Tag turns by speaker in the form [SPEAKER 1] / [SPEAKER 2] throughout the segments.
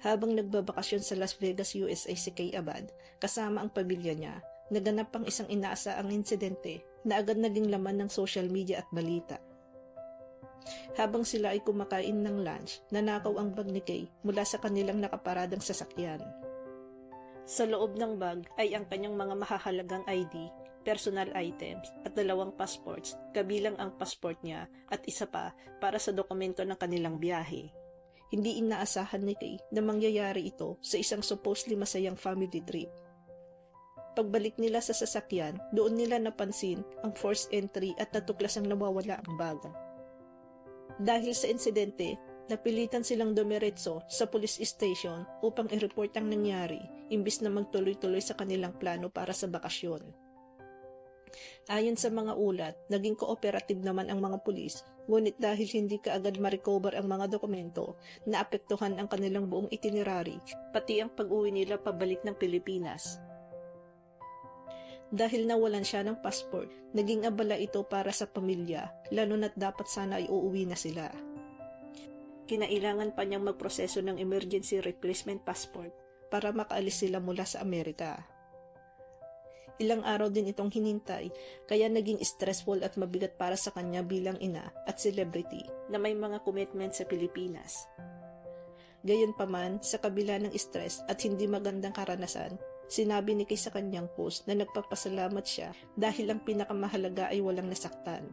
[SPEAKER 1] Habang nagbabakasyon sa Las Vegas, USA si Kay Abad, kasama ang pamilya niya, naganap pang isang inaasaang insidente na agad naging laman ng social media at balita. Habang sila ay kumakain ng lunch, nanakaw ang bag ni Kay mula sa kanilang nakaparadang sasakyan. Sa loob ng bag ay ang kanyang mga mahahalagang ID, personal items at 2 passports, kabilang ang passport niya at isa pa para sa dokumento ng kanilang biyahe. Hindi inaasahan ni Kay na mangyayari ito sa isang supposedly masayang family trip. Pagbalik nila sa sasakyan, doon nila napansin ang forced entry at natuklasang nawawala ang bag. Dahil sa insidente, napilitan silang dumiretso sa police station upang i-report ang nangyari imbis na magtuloy-tuloy sa kanilang plano para sa bakasyon. Ayon sa mga ulat, naging cooperative naman ang mga pulis, ngunit dahil hindi kaagad ma-recover ang mga dokumento, naapektuhan ang kanilang buong itinerary, pati ang pag-uwi nila pabalik ng Pilipinas. Dahil nawalan siya ng passport, naging abala ito para sa pamilya, lalo na't dapat sana ay uuwi na sila. Kinailangan pa niyang magproseso ng emergency replacement passport para makaalis sila mula sa Amerika. Ilang araw din itong hinintay, kaya naging stressful at mabigat para sa kanya bilang ina at celebrity na may mga commitment sa Pilipinas. Gayunpaman, sa kabila ng stress at hindi magandang karanasan, sinabi ni Kay sa kanyang post na nagpapasalamat siya dahil ang pinakamahalaga ay walang nasaktan.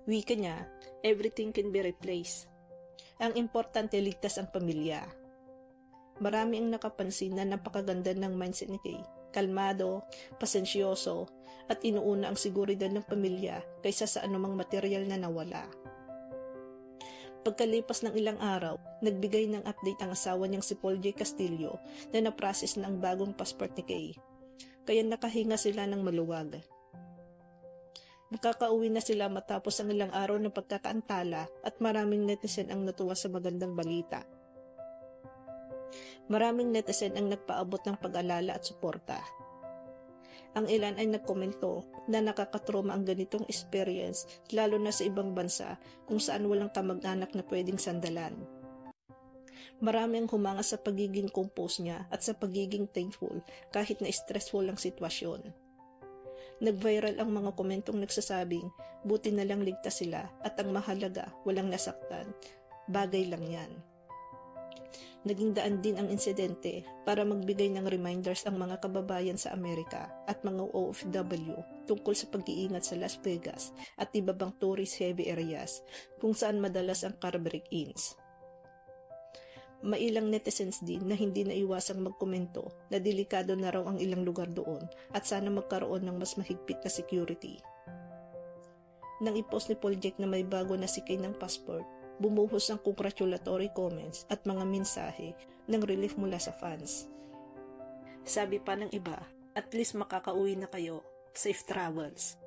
[SPEAKER 1] Wika niya, everything can be replaced. Ang importante, ligtas ang pamilya. Marami ang nakapansin na napakaganda ng mindset ni Kay. Kalmado, pasensyoso, at inuuna ang seguridad ng pamilya kaysa sa anumang material na nawala. Pagkalipas ng ilang araw, nagbigay ng update ang asawa niyang si Paul J. Castillo na naprocess na ang bagong passport ni Kay, kaya nakahinga sila ng maluwag. Makakauwi na sila matapos ang ilang araw ng pagkakaantala at maraming netizen ang natuwa sa magandang balita. Maraming netizen ang nagpaabot ng pag-alala at suporta. Ang ilan ay nagkomento na nakakatroma ang ganitong experience lalo na sa ibang bansa kung saan walang kamag-anak na pwedeng sandalan. Marami ang humanga sa pagiging compose niya at sa pagiging thankful kahit na stressful ang sitwasyon. Nag-viral ang mga komentong nagsasabing buti na lang ligtas sila at ang mahalaga walang nasaktan. Bagay lang yan. Naging daan din ang insidente para magbigay ng reminders ang mga kababayan sa Amerika at mga OFW tungkol sa pag-iingat sa Las Vegas at iba pang tourist-heavy areas kung saan madalas ang car break-ins. Mailang netizens din na hindi naiwasang magkomento na delikado na raw ang ilang lugar doon at sana magkaroon ng mas mahigpit na security. Nang i-post ni Paul Jack na may bago na si Kay ng passport, bumuhos ang congratulatory comments at mga mensahe ng relief mula sa fans. Sabi pa ng iba, at least makakauwi na kayo, safe travels.